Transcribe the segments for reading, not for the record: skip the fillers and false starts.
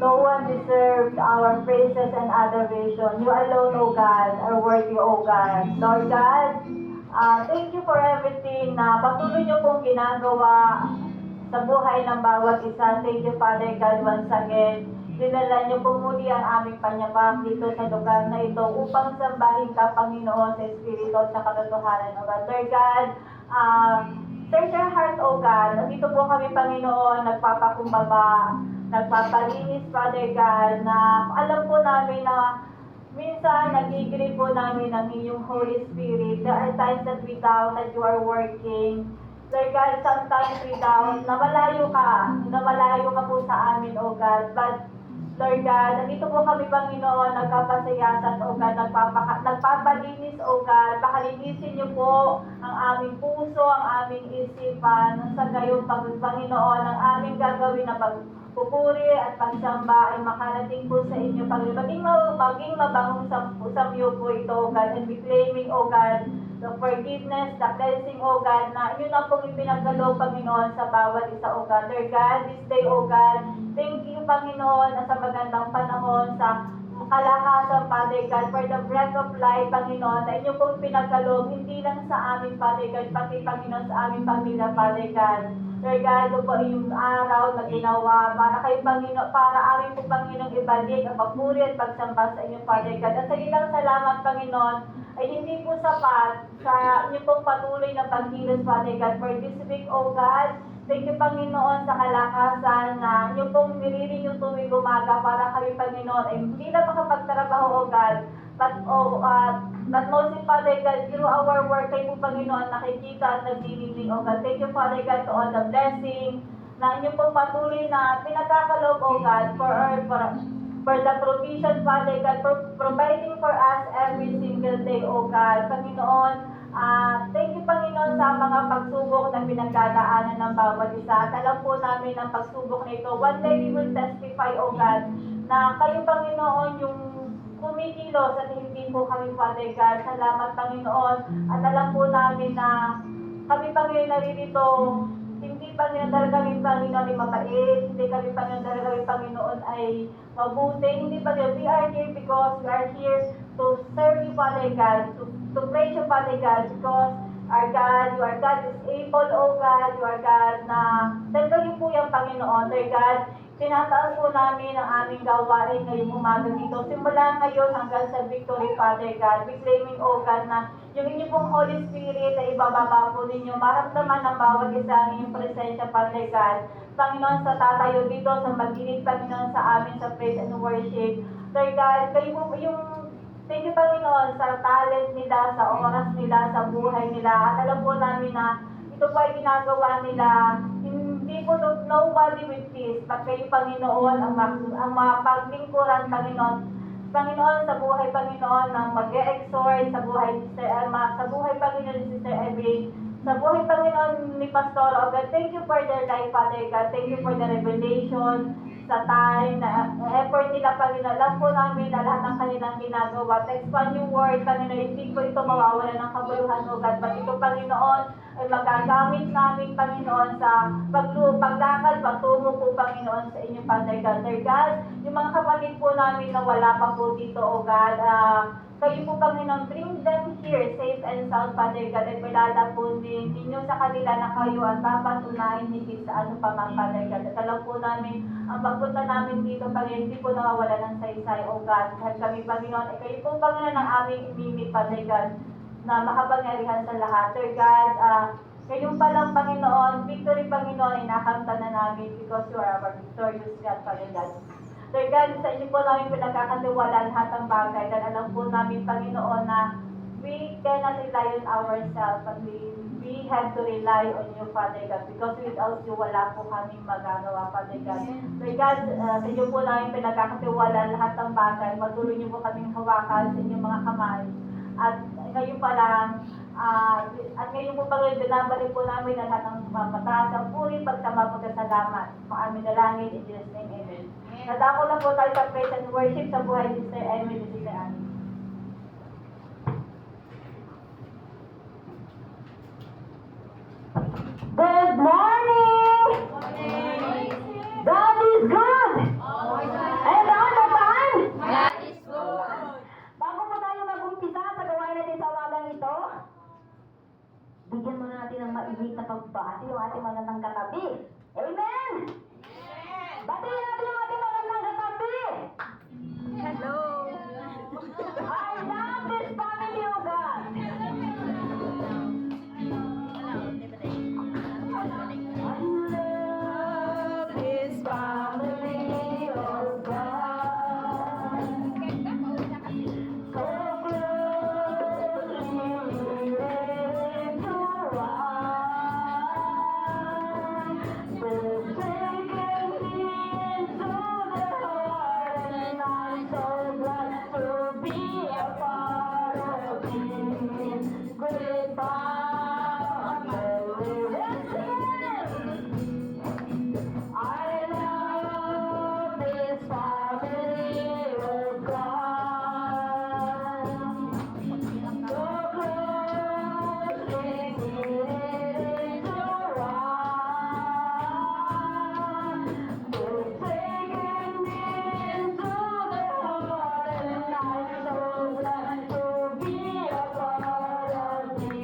No one deserves our praises and adoration. You alone, O God, are worthy, O God. Lord God, thank you for everything na patuloy niyo pong ginagawa sa buhay ng bawat isa. Thank you, Father God, once again. Dinala niyo po muli ang aming panyapak dito sa lugar na ito upang sambahin ka, Panginoon, sa Espiritu at sa katotohanan, O God. Lord God, search our heart, O God. Nandito po kami, Panginoon, nagpapakumbaba, nagpapalinis, Father God, na alam po namin na minsan nagigilid po namin ng iyong Holy Spirit. There are times that we doubt that you are working. Lord God, sometimes we doubt na malayo ka po sa amin, O God. But Lord God, nandito po kami, Panginoon, nagpapasayasan, O God, nagpapalinis, O God. Pakalinisin niyo po ang aming puso, ang aming isipan, sa gayon, Panginoon, ang aming gagawin na pagpupuri at pagsamba ay makarating po sa inyo, Panginoon. Maging mabangong sa iyo po ito, O God, and be claiming, O God, the forgiveness, the cleansing, O God, na inyo na pong ipinagkaloob, Panginoon, sa bawat isa, O God. Lord God, this day, O God, thank you, Panginoon, na sa magandang panahon, sa kalakasan, Father God, for the breath of life, Panginoon, na inyo pong pinagkaloob, hindi lang sa amin, Father God, pati, Panginoon, sa aming pamilya, Father God. Lord God, ito po yung araw na ginawa para kay Panginoon, para amin po, Panginoon, ibalik ang pagpuri at pagsamba sa inyong, Father God. At sa ilang salamat, Panginoon, ay hindi po sapat sa inyo pong patuloy na pagkilos, Father God, for this week, O God. Thank you, Panginoon, sa kalakasan na inyo pong niriring yung tuwing umaga para kami, Panginoon, ay hindi na makapagtrabaho, O God. But mostly, Father God, through our work, kayo po, Panginoon, nakikita at nagdiniling, O God. Thank you, Father God, to all the blessing na inyo pong patuloy na pinagkakaloob, O God, for the provision, Father God, for providing for us every single day, O God. Panginoon, thank you, Panginoon, sa mga pagsubok na pinagdadaanan ng bawat isa. At alam po namin ang pagsubok na ito. One day we will testify, O God, na kayo, Panginoon, yung kumikilos at hindi po kami, Father God. Salamat, Panginoon. At alam po namin na kami, Panginoon, naririto, hindi Panginoon dahil kami, Panginoon, ay mabait. Hindi kami, Panginoon, dahil kami, Panginoon, ay mabuti. Hindi, Panginoon, we are here because we are here to serve you, Father God, to praise you, Father God, because our God, you are God is able, O God, you are God na dahil po yung Panginoon, Lord God, tinataas po namin ang aming gawain ngayong umaga dito. Simula ngayon hanggang sa victory, Father God. We claiming, O God, na yung inyong pong Holy Spirit ay ibababa po ninyo. Maramdaman ng bawat isa ang inyong presensya, Father God. Panginoon, sa tatayo dito, sa magdinig, Panginoon, sa amin, sa praise and worship. Lord God, kayo po yung thank you, Panginoon, sa talent nila, sa oras nila, sa buhay nila. At alam po namin na ito po ay ginagawa nila. Hindi po nobody with peace, but kayo, Panginoon, ang mapaglingkuran, Panginoon. Panginoon, sa buhay, Panginoon, ng mag-e-exhort, sa buhay ni Sister Emma, sa buhay, Panginoon, ni Sister Evelyn, sa buhay, Panginoon, ni Pastor, O God. Thank you for their life, Father God. Thank you for the revelation. sa time, na effort nila, Panginoon. Alam po namin na lahat ng kanilang ginagawa. To expand yung word, Panginoon, hindi po ito mawawala ng kabuluhan, O God. But ito, Panginoon, ay magagamit namin, Panginoon, sa paglakad, patungo po, Panginoon, sa inyong Father God. Father God, yung mga kapatid po namin na wala pa po dito, O God, kayo po, Panginoon, bring them here, safe and sound, Father God, at palala po din ninyo sa kanila na kayo ang papatunayan higit sa ano pa man, Father God. At alam po namin, ang pagpunta namin dito, Panginoon, hindi po nawawala ng saysay, O God. Dahil kami, Panginoon, ay kayo po, Panginoon, ang aming imimit, Father God, na makapangyarihan sa lahat. Father God, kayo pa lang, Panginoon, victory, Panginoon, inakanta na namin because you are our victorious God, Father God. Sir God, sa inyo po namin pinagkakatiwala lahat ng bagay. Dahil alam po namin, Panginoon, na we cannot rely on ourselves, but we have to rely on you, Father God. Because without you, wala po kaming magagawa, Father God. Sir God, sa inyo po namin pinagkakatiwala lahat ng bagay. Patuloy niyo po kaming hawakan sa inyong mga kamay. At ngayon pa lang, at ngayon po Panginoon, binabalik po namin ang lahat ng mataas ang puri, pagsama po sa salamat. Mga aming dalangin, in Jesus' name, Amen. Nadako lang po tayo sa praise and worship sa buhay ni Sister Emily, Sister Annie. Good morning! God is good! And all the time? God is good. Bago po tayo mag-umpisa sa gawain natin sa umagang ito, bigyan mo natin ng maibig na pagbati yung ating magandang katabi. Amen! Batiin natin yung ating magandang katabi! Hello. I love this family of God! I love this family of God. So closely related to us. They've taken me into their heart, and I'm so glad to be a part of this great family. Let's sing it! I love this family of God. So closely related to us. They've taken me into their heart, and I'm so glad to be a part of this great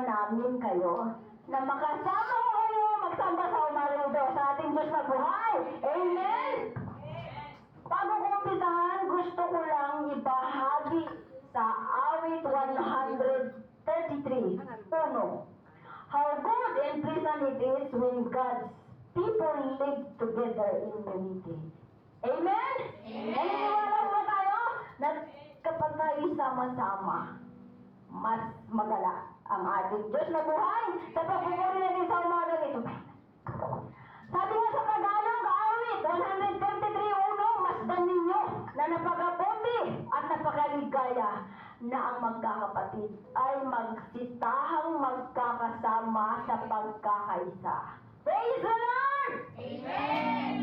namin kayo na makasama ko kayo magsamba sa umagang ito sa ating Diyos na buhay. Amen! Bago ko umpisahan, gusto ko lang ibahagi sa awit 133, Uno. How good and pleasant it is when God's people live together in unity. Amen? Naniniwala ba tayo na kapag tayo sama-sama, mas magala ang ating Diyos na buhay sa pagpupuri natin sa umagang ito. Sabi nga sa Tagalog, awit 153:1, masdan ninyo na napakabuti at napakaligaya na ang magkakapatid ay magsitahang magkakasama sa pagkakaisa. Praise the Lord! Amen.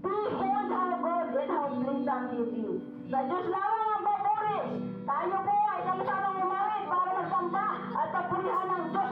Behold how good and how pleasant it is. Sa Diyos lamang ang papuri. Tayo po ay sama-samang umawit para magsamba at papurihan ng Diyos